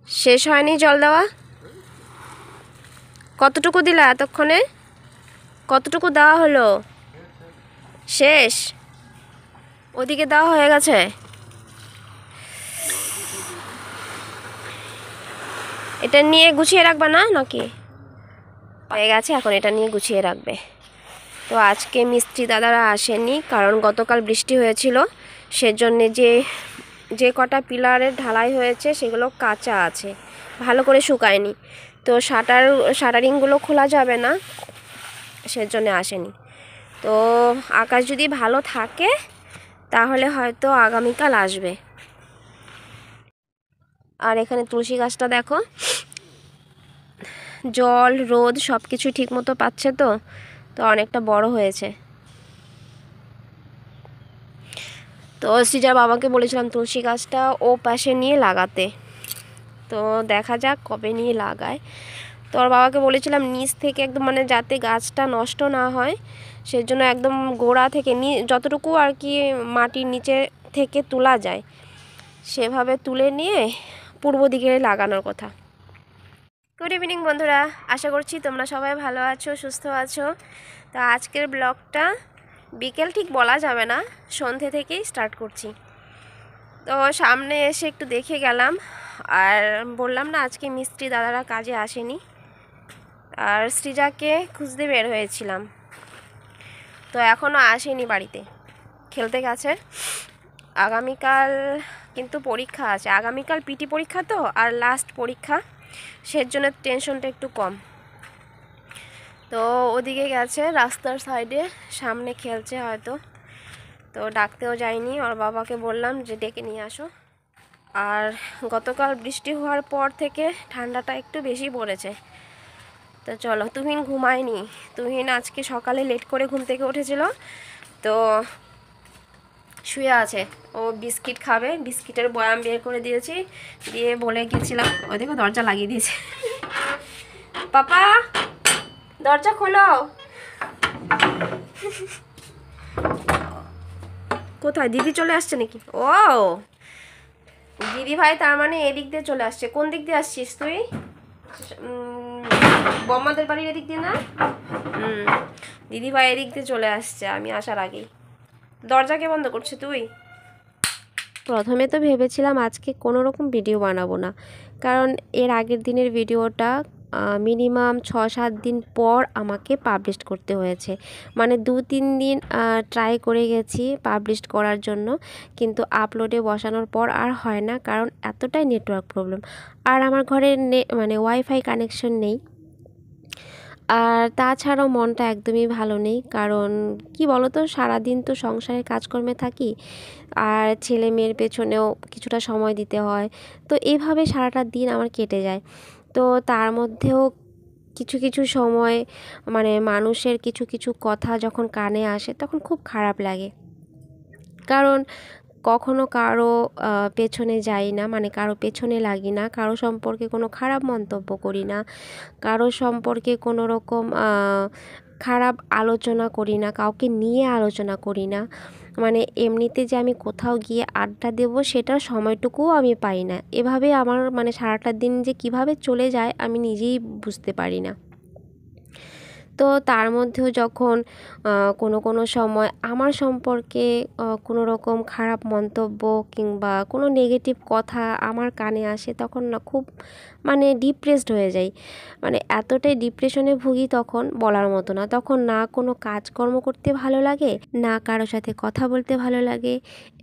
শেষ হয়নি জল দেওয়া? কতটুকু দিলা এতক্ষণে? কতটুকু দেওয়া হলো? শেষ? ওদিকে দেওয়া হয়ে গেছে? এটা নিয়ে গুছিয়ে রাখবা না নাকি? হয়ে গেছে, এখন এটা নিয়ে গুছিয়ে রাখবে। তো আজকে মিস্ত্রি দাদারা আসেনি, কারণ গতকাল বৃষ্টি হয়েছিল, সেজন্যে যে কটা পিলারের ঢালাই হয়েছে সেগুলো কাঁচা আছে, ভালো করে শুকায়নি। তো শাটারিংগুলো খোলা যাবে না, সেজন্য আসেনি। তো আকাশ যদি ভালো থাকে তাহলে হয়তো আগামীকাল আসবে। আর এখানে তুলসী গাছটা দেখো, জল রোদ সব কিছু ঠিক মতো পাচ্ছে, তো অনেকটা বড় হয়েছে। তো সৃজার বাবাকে বলেছিলাম তুলসী গাছটা ও পাশে নিয়ে লাগাতে, তো দেখা যাক কবে নিয়ে লাগায়। তো ওর বাবাকে বলেছিলাম নিচ থেকে একদম, মানে যাতে গাছটা নষ্ট না হয় সেজন্য একদম গোড়া থেকে যতটুকু আর কি মাটির নিচে থেকে তোলা যায় সেভাবে তুলে নিয়ে পূর্ব দিকে লাগানোর কথা। গুড ইভিনিং বন্ধুরা, আশা করছি তোমরা সবাই ভালো আছো, সুস্থ আছো। তো আজকের ব্লগটা বিকেল ঠিক বলা যাবে না, সন্ধে থেকেই স্টার্ট করছি। তো সামনে এসে একটু দেখে গেলাম, আর বললাম না আজকে মিস্ত্রি দাদারা কাজে আসেনি, আর সৃজাকে খুঁজতে বের হয়েছিলাম, তো এখনও আসেনি, বাড়িতে খেলতে গেছে। আগামীকাল কিন্তু পরীক্ষা আছে, আগামীকাল পিটি পরীক্ষা তো, আর লাস্ট পরীক্ষা, সেজন্য টেনশনটা একটু কম। তো ওদিকে গেছে, রাস্তার সাইডে সামনে খেলছে হয়তো, তো ডাকতেও যায়নি। ওর বাবাকে বললাম যে ডেকে নিয়ে আসো। আর গতকাল বৃষ্টি হওয়ার পর থেকে ঠান্ডাটা একটু বেশি পড়েছে। তো চলো, তুহিন ঘুমায়নি, তুহিন আজকে সকালে লেট করে ঘুম থেকে উঠেছিল, তো শুয়ে আছে। ও বিস্কিট খাবে, বিস্কিটের বয়াম বের করে দিয়েছি, দিয়ে বলে গেছিলাম, ও দেখো দরজা লাগিয়ে দিয়েছে। পাপা দরজা খোলো। কোথায় দিদি চলে আসছে নাকি? ও দিদি ভাই, তার মানে এদিক দিয়ে চলে আসছে। কোন দিক দিয়ে আসছিস তুই? বম্মাদের বাড়ির এদিক দিয়ে না? দিদি ভাই এদিক দিয়ে চলে আসছে আমি আসার আগেই। দরজা কে বন্ধ করছে তুই? প্রথমে তো ভেবেছিলাম আজকে কোনো রকম ভিডিও বানাবো না, কারণ এর আগের দিনের ভিডিওটা মিনিমাম 6-7 দিন পর আমাকে পাবলিশ করতে হয়েছে। মানে 2-3 দিন ট্রাই করে গেছি পাবলিশ করার জন্য, কিন্তু আপলোডে বসানোর পর আর হয় না, কারণ এতটাই নেটওয়ার্ক প্রবলেম। আর আমার ঘরে মানে ওয়াইফাই কানেকশন নেই। আর তাছাড়াও মনটা একদমই ভালো নেই, কারণ কি বলো তো, সারাদিন তো সংসারের কাজকর্মে থাকি, আর ছেলে মেয়ের পেছনেও কিছুটা সময় দিতে হয়, তো এইভাবে সারাটা দিন আমার কেটে যায়। তো তার মধ্যেও কিছু কিছু সময়, মানে মানুষের কিছু কিছু কথা যখন কানে আসে তখন খুব খারাপ লাগে, কারণ কখনো কারো পেছনে যাই না, মানে কারো পেছনে লাগি না, কারো সম্পর্কে কোনো খারাপ মন্তব্য করি না, কারো সম্পর্কে কোনো রকম খারাপ আলোচনা করি না, কাউকে নিয়ে আলোচনা করি না। মানে এমনিতে যে আমি কোথাও গিয়ে আড্ডা দেবো সেটার সময়টুকুও আমি পাই না। এভাবে আমার মানে সারাটা দিন যে কিভাবে চলে যায় আমি নিজেই বুঝতে পারি না। তো তার মধ্যেও যখন কোনো সময় আমার সম্পর্কে কোনো রকম খারাপ মন্তব্য কিংবা কোনো নেগেটিভ কথা আমার কানে আসে, তখন না খুব মানে ডিপ্রেসড হয়ে যাই। মানে এতটাই ডিপ্রেশনে ভুগি তখন বলার মতো না। তখন না কোনো কাজকর্ম করতে ভালো লাগে, না কারোর সাথে কথা বলতে ভালো লাগে,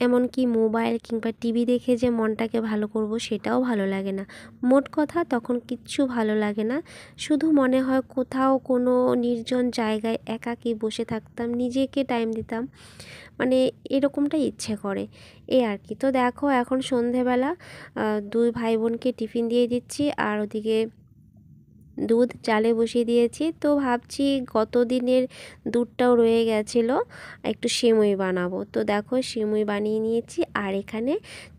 এমনকি মোবাইল কিংবা টিভি দেখে যে মনটাকে ভালো করব সেটাও ভালো লাগে না। মোট কথা তখন কিচ্ছু ভালো লাগে না, শুধু মনে হয় কোথাও কোনো নির্জন জায়গায় একাকী বসে থাকতাম, নিজেকে টাইম দিতাম, মানে এরকমটাই ইচ্ছে করে, এই আর কি। তো দেখো এখন সন্ধেবেলা 2 ভাই বোনকে টিফিন দিয়ে দিচ্ছি, আর ওদিকে দুধ চালে বসিয়ে দিয়েছি। তো ভাবছি গত দিনের দুধটাও রয়ে গেছিলো, একটু সেমুই বানাবো। তো দেখো সেমুই বানিয়ে নিয়েছি, আর এখানে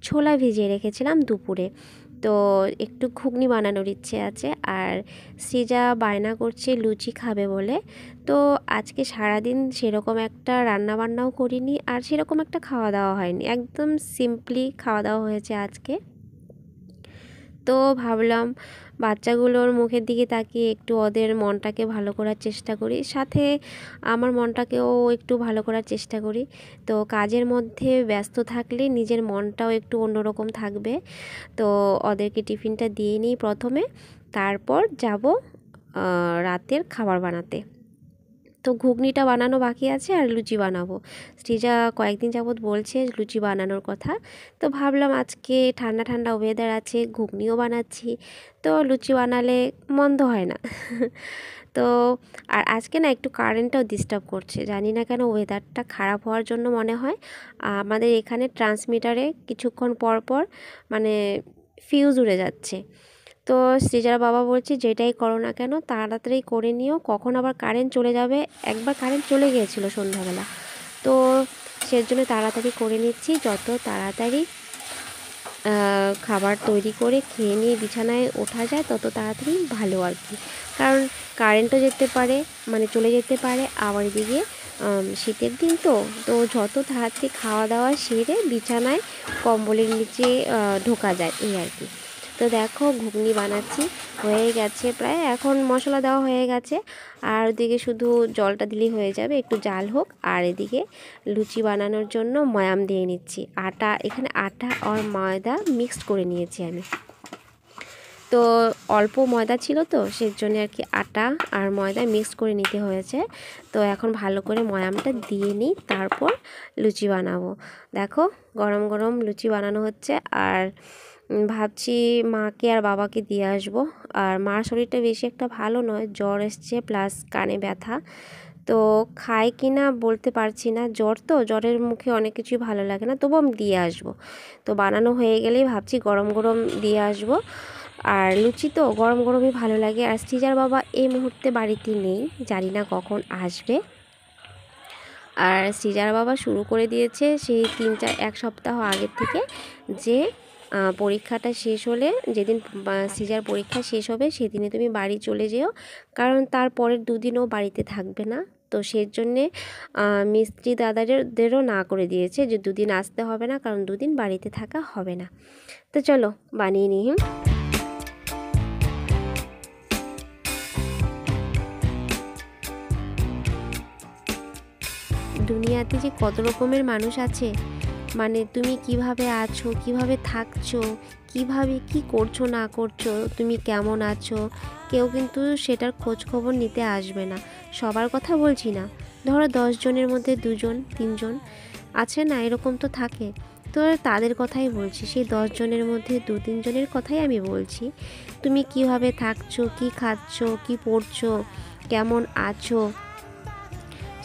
ছোলা ভিজিয়ে রেখেছিলাম দুপুরে, তো একটু ঘুগনি বানানোর ইচ্ছে আছে। আর সৃজা বায়না করছে লুচি খাবে বলে, তো আজকে সারাদিন সেরকম একটা রান্না বান্নাও করিনি, আর সেরকম একটা খাওয়া দাওয়া হয়নি, একদম সিম্পলি খাওয়া দাওয়া হয়েছে আজকে। তো ভাবলাম বাচ্চাগুলোর মুখের দিকে তাকিয়ে একটু ওদের মনটাকে ভালো করার চেষ্টা করি, সাথে আমার মনটাকেও একটু ভালো করার চেষ্টা করি। তো কাজের মধ্যে ব্যস্ত থাকলে নিজের মনটাও একটু অন্যরকম থাকবে। তো ওদেরকে টিফিনটা দিয়ে নিই প্রথমে, তারপর যাব রাতের খাবার বানাতে। তো ঘুগনিটা বানানো বাকি আছে আর লুচি বানাবো। সৃজা কয়েকদিন যাবৎ বলছে লুচি বানানোর কথা, তো ভাবলাম আজকে ঠান্ডা ঠান্ডা ওয়েদার আছে, ঘুগনিও বানাচ্ছি, তো লুচি বানালে মন্দ হয় না। তো আর আজকে না একটু কারেন্টটাও ডিস্টার্ব করছে, জানি না কেন, ওয়েদারটা খারাপ হওয়ার জন্য মনে হয়। আমাদের এখানে ট্রান্সমিটারে কিছুক্ষণ পর পর মানে ফিউজ উড়ে যাচ্ছে। তো সৃজার বাবা বলছে যেটাই করো না কেন তাড়াতাড়ি করে নিও, কখন আবার কারেন্ট চলে যাবে। একবার কারেন্ট চলে গিয়েছিল সন্ধ্যাবেলা, তো সেজন্য তাড়াতাড়ি করে নিচ্ছি। যত তাড়াতাড়ি খাবার তৈরি করে খেয়ে নিয়ে বিছানায় ওঠা যায় তত তাড়াতাড়ি ভালো আর কি, কারণ কারেন্টও যেতে পারে, মানে চলে যেতে পারে। আবার এদিকে শীতের দিন তো তো যত তাড়াতাড়ি খাওয়া দাওয়া সেরে বিছানায় কম্বলের নিচে ঢোকা যায়, এই আর কি। তো দেখো ঘুগনি বানাচ্ছি, হয়ে গেছে প্রায়, এখন মশলা দেওয়া হয়ে গেছে, আর ওদিকে শুধু জলটা দিলেই হয়ে যাবে, একটু জাল হোক। আর এদিকে লুচি বানানোর জন্য ময়াম দিয়ে নিচ্ছি। আটা, এখানে আটা আর ময়দা মিক্সড করে নিয়েছি আমি। তো অল্প ময়দা ছিল তো সেজন্য আর কি আটা আর ময়দা মিক্সড করে নিতে হয়েছে। তো এখন ভালো করে ময়ামটা দিয়ে নিই, তারপর লুচি বানাবো। দেখো গরম গরম লুচি বানানো হচ্ছে, আর ভাবছি মাকে আর বাবাকে দিয়ে আসবো। আর মার শরীরটা বেশি একটা ভালো নয়, জ্বর এসছে প্লাস কানে ব্যথা। তো খাই কি না বলতে পারছি না, জ্বর তো, জ্বরের মুখে অনেক কিছুই ভালো লাগে না, তবু আমি দিয়ে আসবো। তো বানানো হয়ে গেলেই ভাবছি গরম গরম দিয়ে আসবো। আর লুচি তো গরম গরমই ভালো লাগে। আর সৃজার বাবা এই মুহূর্তে বাড়িতে নেই, জানি না কখন আসবে। আর সৃজার বাবা শুরু করে দিয়েছে সেই 1 সপ্তাহ আগের থেকে, যে পরীক্ষাটা শেষ হলে, যেদিন সৃজার পরীক্ষা শেষ হবে সেদিনে তুমি বাড়ি চলে যেও, কারণ তার পরের 2 দিনও বাড়িতে থাকবে না। তো সেই জন্যে মিস্ত্রি দাদাদেরও না করে দিয়েছে যে 2 দিন আসতে হবে না, কারণ 2 দিন বাড়িতে থাকা হবে না। তো চলো বানিয়ে নিই। দুনিয়াতে যে কত রকমের মানুষ আছে, মানে তুমি কিভাবে আছো, কিভাবে থাকছো, কিভাবে কি করছো না করছো, তুমি কেমন আছো, কেউ কিন্তু সেটার খোঁজ খবর নিতে আসবে না। সবার কথা বলছি না, ধরো 10 জনের মধ্যে 2 জন 3 জন আছে না, এরকম তো থাকে। তো তাদের কথাই বলছি, সেই 10 জনের মধ্যে 2-3 জনের কথাই আমি বলছি। তুমি কিভাবে থাকছো, কি খাচ্ছো, কি পড়ছো, কেমন আছো,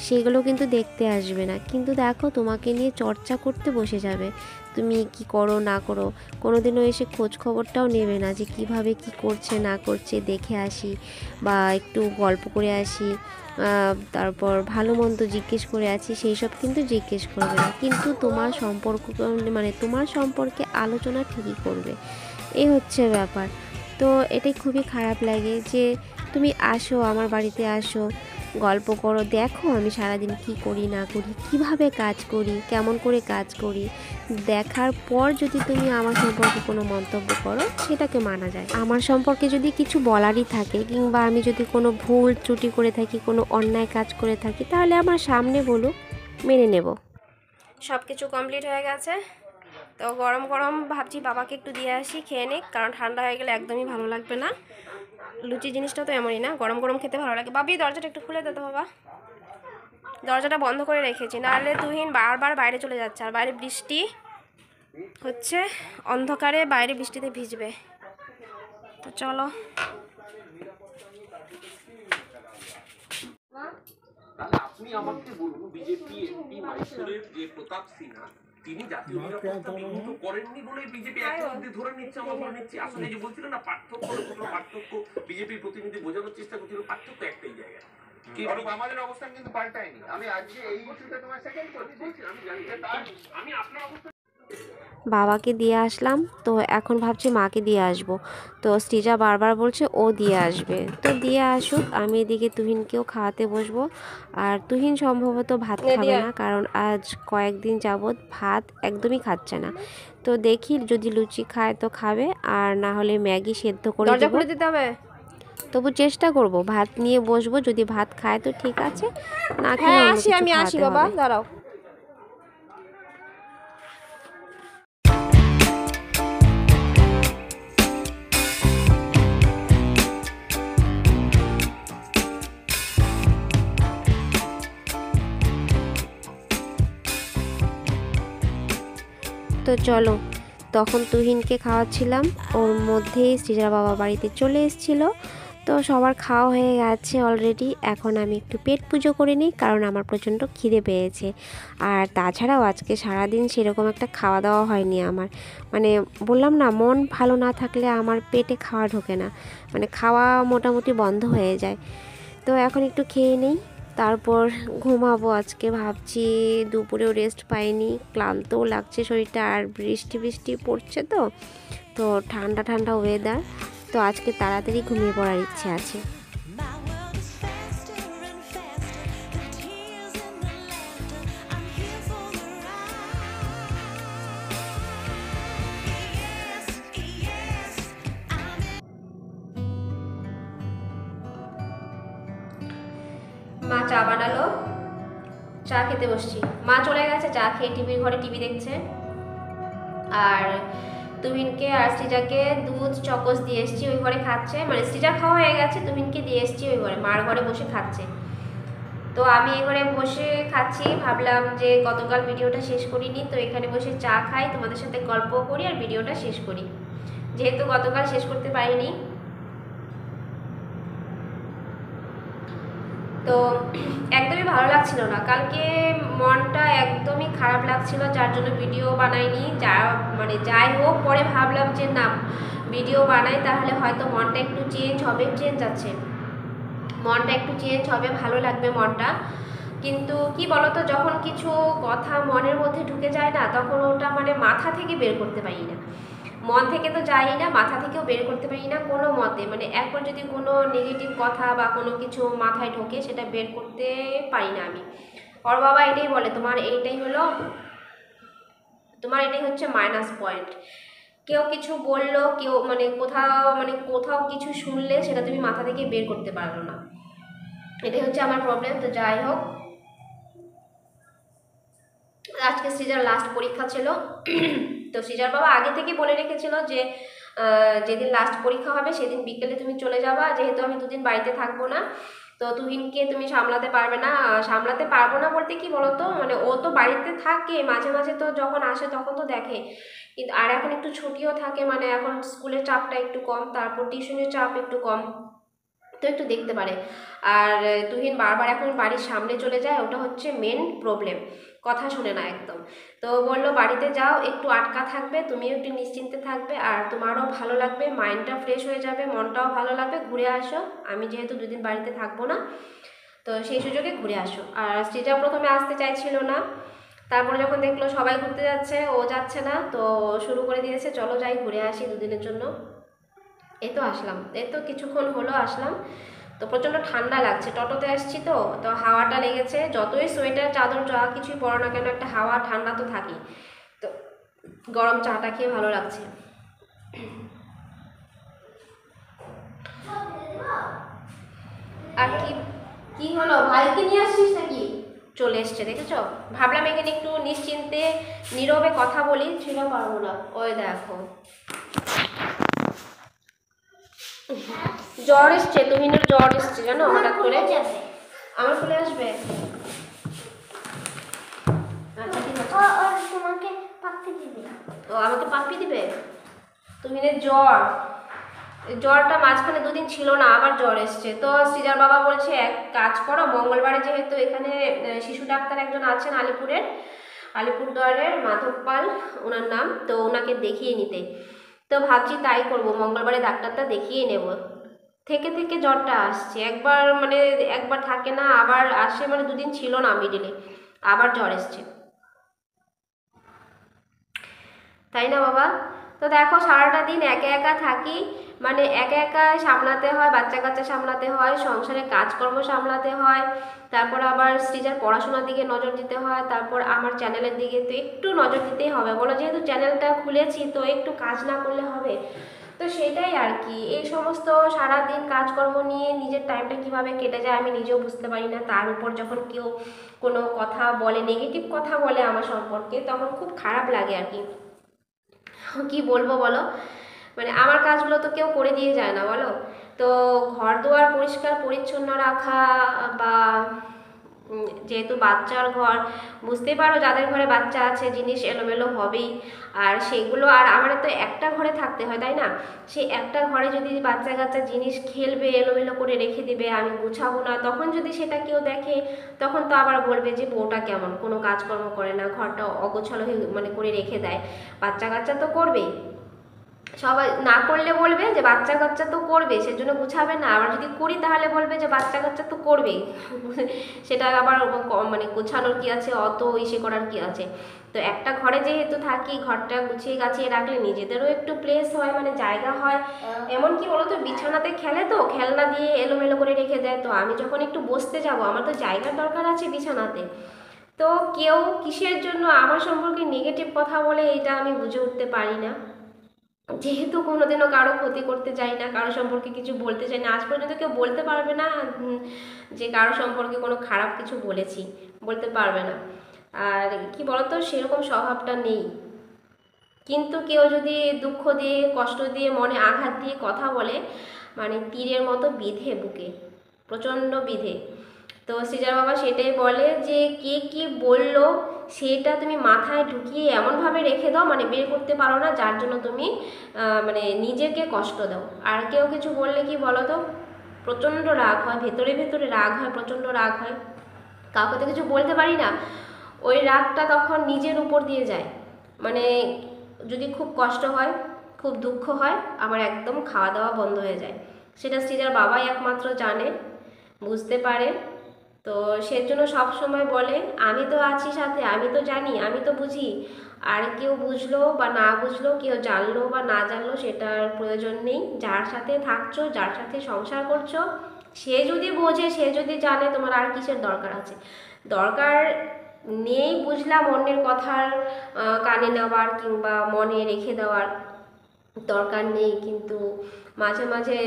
সেগুলো কিন্তু দেখতে আসবে না, কিন্তু দেখো তোমাকে নিয়ে চর্চা করতে বসে যাবে। তুমি কি করো না করো, কোনোদিনও এসে খোঁজ খবরটাও নেবে না, যে কিভাবে কি করছে না করছে দেখে আসি, বা একটু গল্প করে আসি, তারপর ভালো মন্দ জিজ্ঞেস করে আছি, সেই সব কিন্তু জিজ্ঞেস করবে না, কিন্তু তোমার সম্পর্ক, মানে তোমার সম্পর্কে আলোচনা ঠিকই করবে। এই হচ্ছে ব্যাপার। তো এটাই খুবই খারাপ লাগে যে তুমি আসো, আমার বাড়িতে আসো, গল্প করো, দেখো আমি সারাদিন কি করি না করি, কিভাবে কাজ করি, কেমন করে কাজ করি, দেখার পর যদি তুমি আমার সম্পর্কে কোনো মন্তব্য করো সেটাকে মানা যায়। আমার সম্পর্কে যদি কিছু বলারই থাকে, কিংবা আমি যদি কোনো ভুল ত্রুটি করে থাকি, কোনো অন্যায় কাজ করে থাকি, তাহলে আমার সামনে বলুক, মেনে নেব। সব কিছু কমপ্লিট হয়ে গেছে। তো গরম গরম ভাবছি বাবাকে একটু দিয়ে আসি, খেয়ে নিক, কারণ ঠান্ডা হয়ে গেলে একদমই ভালো লাগবে না। লুচি জিনিসটা তো এমনই না, গরম গরম খেতে ভালো লাগে। বাবি দরজাটা একটু খুলে দে তো বাবা, দরজাটা বন্ধ করে রেখেছি, নাহলে তুহিন বারবার বাইরে চলে যাচ্ছে, আর বাইরে বৃষ্টি হচ্ছে, অন্ধকারে বাইরে বৃষ্টিতে ভিজবে। তো চলো। আপনি আমাকে বলুন, বিজেপি এমপি মাইসোরের যে প্রতাপ সিনহা, তিনি জাতীয় নিরাপত্তা বিঘ্নিত করেননি বলে বিজেপি এখন অব্দি ধরে নিচ্ছে, আমরা ধরে নিচ্ছি। আসলে যে বলছিলেন না পার্থক্য, পার্থক্য বিজেপির প্রতিনিধি বোঝানোর চেষ্টা করছিল, পার্থক্য একটাই জায়গায়, কি আমাদের অবস্থান কিন্তু পাল্টায়নি। আমি আজকে এই ইস্যুটা তোমার সেকেন্ড বলছি, আমি জানি আমি আপনার অবস্থান। বাবাকে দিয়ে আসলাম, তো এখন ভাবছি মাকে দিয়ে আসবো। তো সৃজা বারবার বলছে ও দিয়ে আসবে, তো দিয়ে আসুক, আমি এদিকে তুহিনকেও খাওয়াতে বসবো। আর তুহিন সম্ভবত ভাত খাবে না, কারণ আজ কয়েকদিন যাবৎ ভাত একদমই খাচ্ছে না। তো দেখি যদি লুচি খায় তো খাবে, আর না হলে ম্যাগি সেদ্ধ করে দরজা খুলে দিতে হবে। তবু চেষ্টা করব, ভাত নিয়ে বসবো, যদি ভাত খায় তো ঠিক আছে, না খেলে হ্যাঁ অন্য আসি, কিছু আমি আসি খাওয়াতে বাবা, হবে। দাঁড়াও। তো চলো, তখন তুহিনকে খাওয়াচ্ছিলাম, ওর মধ্যেই সৃজার বাবা বাড়িতে চলে এসেছিলো। তো সবার খাওয়া হয়ে গেছে অলরেডি। এখন আমি একটু পেট পুজো করে নিই, কারণ আমার প্রচণ্ড খিদে পেয়েছে। আর তাছাড়াও আজকে সারাদিন সেরকম একটা খাওয়া দাওয়া হয়নি আমার। মানে বললাম না, মন ভালো না থাকলে আমার পেটে খাওয়া ঢোকে না, মানে খাওয়া মোটামুটি বন্ধ হয়ে যায়। তো এখন একটু খেয়ে নিই, তারপর ঘুমাবো। আজকে ভাবছি, দুপুরেও রেস্ট পাইনি, ক্লান্তও লাগছে শরীরটা, আর বৃষ্টি বৃষ্টি পড়ছে তো তো ঠান্ডা ঠান্ডা ওয়েদার। তো আজকে তাড়াতাড়ি ঘুমিয়ে পড়ার ইচ্ছে আছে। মা চা বানালো, চা খেতে বসছি। মা চলে গেছে চা খেয়ে, টিভির ঘরে টিভি দেখছে। আর তুমিনকে আর সৃজাকে দুধ চকোস দিয়ে এসেছি, ওই ঘরে খাচ্ছে। মানে সৃজা খাওয়া হয়ে গেছে, তুমিনকে দিয়ে এসেছি ওই ঘরে, মার ঘরে বসে খাচ্ছে। তো আমি এই ঘরে বসে খাচ্ছি, ভাবলাম যে গতকাল ভিডিওটা শেষ করিনি, তো এখানে বসে চা খাই, তোমাদের সাথে গল্প করি আর ভিডিওটা শেষ করি, যেহেতু গতকাল শেষ করতে পারিনি। তো একদমই ভালো লাগছিল না কালকে, মনটা একদমই খারাপ লাগছিল, যার জন্য ভিডিও বানাইনি। মানে যাই হোক, পরে ভাবলাম যে না, ভিডিও বানাই তাহলে হয়তো মনটা একটু চেঞ্জ হবে, মনটা একটু চেঞ্জ হবে, ভালো লাগবে মনটা। কিন্তু কি বলতো, যখন কিছু কথা মনের মধ্যে ঢুকে যায় না, তখন ওটা মানে মাথা থেকে বের করতে পারি না। মন থেকে তো যাই না, মাথা থেকেও বের করতে পারি না কোনো মতে। মানে একবার যদি কোনো নেগেটিভ কথা বা কোনো কিছু মাথায় ঢোকে, সেটা বের করতে পারি না আমি। ওর বাবা এটাই বলে, তোমার এটাই হচ্ছে মাইনাস পয়েন্ট। কেউ কিছু বললো, কেউ কোথাও কিছু শুনলে সেটা তুমি মাথা থেকে বের করতে পারো না, এটাই হচ্ছে আমার প্রবলেম। তো যাই হোক, আজকে সৃজার লাস্ট পরীক্ষা ছিল। তো সৃজার বাবা আগে থেকে বলে রেখেছিল যে যেদিন লাস্ট পরীক্ষা হবে সেদিন বিকেলে তুমি চলে যাবা, যেহেতু আমি দুদিন বাড়িতে থাকবো না। তো তুহিনকে তুমি সামলাতে পারবে না। সামলাতে পারবো না বলতে কি বলতো, মানে ও তো বাড়িতে থাকে মাঝে মাঝে, তো যখন আসে তখন তো দেখে, কিন্তু আর এখন একটু ছুটিও থাকে, মানে এখন স্কুলের চাপটা একটু কম, তারপর টিউশনের চাপ একটু কম, তো একটু দেখতে পারে। আর তুহিন বারবার এখন বাড়ির সামনে চলে যায়, ওটা হচ্ছে মেন প্রবলেম, কথা শুনে না একদম। তো বললো বাড়িতে যাও, একটু আটকা থাকবে, তুমিও একটু নিশ্চিন্তে থাকবে, আর তোমারও ভালো লাগবে, মাইন্ডটা ফ্রেশ হয়ে যাবে, মনটাও ভালো লাগবে, ঘুরে আসো। আমি যেহেতু দুদিন বাড়িতে থাকবো না, তো সেই সুযোগে ঘুরে আসো। আর সৃজা প্রথমে আসতে চাইছিল না, তারপরে যখন দেখলো সবাই ঘুরতে যাচ্ছে, ও যাচ্ছে না, তো শুরু করে দিয়েছে, চলো যাই ঘুরে আসি দুদিনের জন্য। এই তো আসলাম, এই তো কিছুক্ষণ হলো আসলাম। তো প্রচণ্ড ঠান্ডা লাগছে, টোটোতে আসছি তো তো হাওয়াটা লেগেছে, যতই সোয়েটার চাদর যা কিছুই পরো না কেন, একটা হাওয়া ঠান্ডা তো থাকি। তো গরম চাটা খেয়ে ভালো লাগছে। আর কি কি হলো, ভাইকে নিয়ে আসছিস নাকি? চলে এসছে, দেখেছো? ভাবলাম এখানে একটু নিশ্চিন্তে নীরবে কথা বলি, ছিল পারবো না। ওই দেখো, জ্বর এসছে, তুহিনের জ্বর এসছে জানো, হঠাৎ করে। আমার চলে আসবে। আচ্ছা ঠিক আছে, তোমাকে পাপ্পি দিবে। ও আমাকে পাপ্পি দিবে। তুহিনের জ্বরটা মাঝখানে দুদিন ছিল না, আবার জ্বর এসছে। তো সৃজার বাবা বলছে এক কাজ করো, মঙ্গলবারে যেহেতু এখানে শিশু ডাক্তার একজন আছেন আলিপুরদুয়ারের মাধব পাল ওনার নাম, তো ওনাকে দেখিয়ে নিতে। তো ভাবছি তাই করব, মঙ্গলবারে ডাক্তারটা দেখিয়ে নেব। থেকে থেকে জ্বরটা আসছে, একবার থাকে না আবার আসে, মানে দুদিন ছিল না মিডিলে, আবার জ্বর এসছে, তাই না বাবা? তো দেখো সারাটা দিন একা একা থাকি, মানে একা একা সামলাতে হয়, বাচ্চা কাচ্চা সামলাতে হয়, সংসারে কাজকর্ম সামলাতে হয়, তারপর আবার সৃজার পড়াশোনার দিকে নজর দিতে হয়, তারপর আমার চ্যানেলের দিকে তো একটু নজর দিতেই হবে বলো, যেহেতু চ্যানেলটা খুলেছি তো একটু কাজ না করলে হবে। তো সেটাই আর কি, এই সমস্ত সারাদিন কাজকর্ম নিয়ে নিজের টাইমটা কিভাবে কেটে যায় আমি নিজেও বুঝতে পারি না। তার উপর যখন কেউ কোনো কথা বলে, নেগেটিভ কথা বলে আমার সম্পর্কে, তখন খুব খারাপ লাগে আর কি। কি বলবো বলো, মানে আমার কাজগুলো তো কেউ করে দিয়ে যায় না বলো। তো ঘর দুয়ার পরিষ্কার পরিচ্ছন্ন রাখা বা যেহেতু বাচ্চার ঘর, বুঝতেই পারো যাদের ঘরে বাচ্চা আছে জিনিস এলোমেলো হবেই। আর সেগুলো আর আমার তো একটা ঘরে থাকতে হয় তাই না, সেই একটা ঘরে যদি বাচ্চা কাচ্চা জিনিস খেলবে এলোমেলো করে রেখে দিবে, আমি গুছাবো না, তখন যদি সেটা কেউ দেখে তখন তো আবার বলবে যে বউটা কেমন, কোনো কাজকর্ম করে না, ঘরটা অগোছালো মানে করে রেখে দেয়। বাচ্চা কাচ্চা তো করবেই, সবাই না করলে বলবে যে বাচ্চা কাচ্চা তো করবে সেজন্য গুছাবে না, আবার যদি করি তাহলে বলবে যে বাচ্চা কাচ্চা তো করবেই সেটা আবার মানে গোছানোর কি আছে, অত ইসে করার কি আছে। তো একটা ঘরে যেহেতু থাকি, ঘরটা গুছিয়ে গাছিয়ে রাখলে নিজেদেরও একটু প্লেস হয়, মানে জায়গা হয়। এমন কি বলো তো, বিছানাতে খেলে তো খেলনা দিয়ে এলোমেলো করে রেখে দেয়, তো আমি যখন একটু বসতে যাব আমার তো জায়গার দরকার আছে বিছানাতে। তো কেউ কিসের জন্য আমার সম্পর্কে নেগেটিভ কথা বলে এটা আমি বুঝে উঠতে পারি না। যেহেতু কোনোদিনও কারো ক্ষতি করতে চাই না, কারো সম্পর্কে কিছু বলতে চাই না, আজ পর্যন্ত কেউ বলতে পারবে না যে কারো সম্পর্কে কোনো খারাপ কিছু বলেছি, বলতে পারবে না। আর কি বলতো, সেরকম স্বভাবটা নেই। কিন্তু কেউ যদি দুঃখ দিয়ে কষ্ট দিয়ে মনে আঘাত দিয়ে কথা বলে, মানে তীরের মতো বিঁধে বুকে, প্রচণ্ড বিঁধে। তো সৃজার বাবা সেটাই বলে যে কে কি বললো সেটা তুমি মাথায় ঢুকিয়ে এমনভাবে রেখে দাও, মানে বের করতে পারো না, যার জন্য তুমি মানে নিজেকে কষ্ট দাও। আর কেউ কিছু বললে কি বলো তো, প্রচণ্ড রাগ হয়, ভেতরে ভেতরে রাগ হয়, প্রচণ্ড রাগ হয়, কাউকে তো কিছু বলতে পারি না, ওই রাগটা তখন নিজের উপর দিয়ে যায়। মানে যদি খুব কষ্ট হয়, খুব দুঃখ হয়, আমার একদম খাওয়া দাওয়া বন্ধ হয়ে যায়। সেটা সৃজার বাবাই একমাত্র জানে, বুঝতে পারে। তো সেজন্য সব সময় বলে আমি তো আছি সাথে, আমি তো জানি, আমি তো বুঝি। আর কেউ বুঝলো বা না বুঝলো, কেউ জানলো বা না জানলো সেটার প্রয়োজন নেই। যার সাথে থাকছো, যার সাথে সংসার করছো, সে যদি বোঝে, সে যদি জানে, তোমার আর কিসের দরকার আছে। দরকার নেই বুঝলাম অন্যের কথার কানে নেওয়ার কিংবা মনে রেখে দেওয়ার, দরকার নেই। কিন্তু মাঝে মাঝে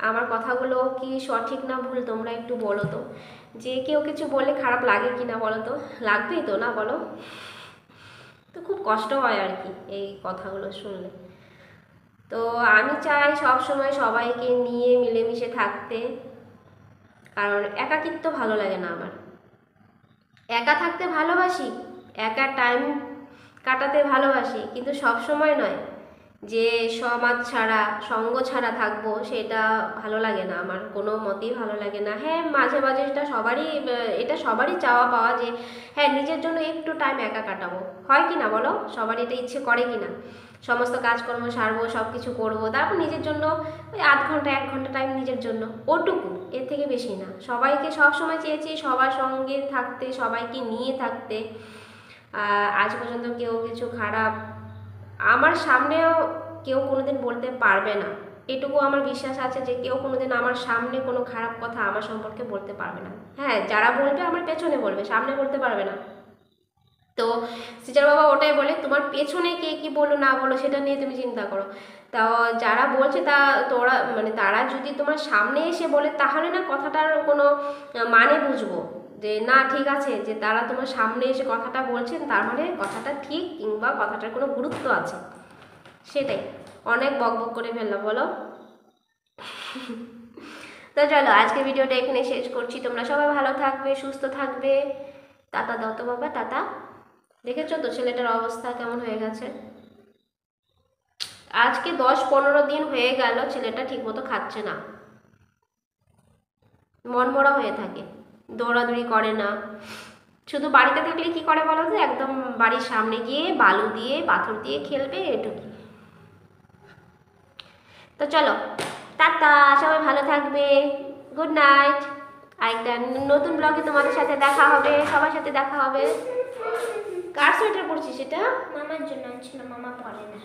আমার কথাগুলো কি সঠিক না ভুল তোমরা একটু বলো তো, যে কেউ কিছু বললে খারাপ লাগে কি না বলো তো, লাগবেই তো না বলো। তো খুব কষ্ট হয় আর কি এই কথাগুলো শুনলে। তো আমি চাই সব সময় সবাইকে নিয়ে মিলেমিশে থাকতে, কারণ একাকিত্ব ভালো লাগে না আমার। একা থাকতে ভালোবাসি, একা টাইম কাটাতে ভালোবাসি, কিন্তু সব সময় নয় যে সমাজ ছাড়া সঙ্গ ছাড়া থাকবো, সেটা ভালো লাগে না আমার, কোনো মতেই ভালো লাগে না। হ্যাঁ মাঝে মাঝে এটা সবারই চাওয়া পাওয়া যে হ্যাঁ নিজের জন্য একটু টাইম একা কাটাবো, হয় কি না বলো, সবারই এটা ইচ্ছে করে কি না, সমস্ত কাজকর্ম সারবো, সব কিছু করবো, তারপর নিজের জন্য ওই আধ ঘন্টা 1 ঘন্টা টাইম নিজের জন্য, ওটুকু, এর থেকে বেশি না। সবাইকে সব সময় চেয়েছি সবার সঙ্গে থাকতে, সবাইকে নিয়ে থাকতে। আজ পর্যন্ত কেউ কিছু খারাপ আমার সামনেও কেউ কোনোদিন বলতে পারবে না, এটুকু আমার বিশ্বাস আছে যে কেউ কোনোদিন আমার সামনে কোনো খারাপ কথা আমার সম্পর্কে বলতে পারবে না। হ্যাঁ যারা বলবে আমার পেছনে বলবে, সামনে বলতে পারবে না। তো সৃজার বাবা ওটাই বলে, তোমার পেছনে কে কি বলো না বলো সেটা নিয়ে তুমি চিন্তা করো। তা যারা বলছে মানে তারা যদি তোমার সামনে এসে বলে তাহলে না কথাটার কোনো মানে বুঝবো, যে না ঠিক আছে, যে তারা তোমার সামনে এসে কথাটা বলছেন তার মানে কথাটা ঠিক, কিংবা কথাটার কোনো গুরুত্ব আছে। সেটাই, অনেক বকবক করে ফেললাম বলো। তো চলো আজকে ভিডিওটা এখানে শেষ করছি, তোমরা সবাই ভালো থাকবে, সুস্থ থাকবে। টাটা দাও তো বাবা, টাটা। দেখেছো তো ছেলেটার অবস্থা কেমন হয়ে গেছে, আজকে 10-15 দিন হয়ে গেল ছেলেটা ঠিকমতো খাচ্ছে না, মনমরা হয়ে থাকে, দৌড়াদৌড়ি করে না। শুধু বাড়িতে থাকলে কি করে বলো তো, একদম বাড়ির সামনে গিয়ে বালু দিয়ে পাথর দিয়ে খেলবে, এটুকু। তো চলো টাটা, সবাই ভালো থাকবে, গুড নাইট। আরেকটা নতুন ব্লগে তোমাদের সাথে দেখা হবে, সবার সাথে দেখা হবে। কার সোয়েটার পরছিস এটা? মামার জন্য আনছিল, মামা পরে না।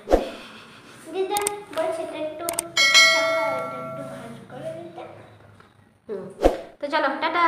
দিদা বলছে এটা একটু চাকা এটা একটু ভাঁজ করে দিতে। তো চলো টাটা।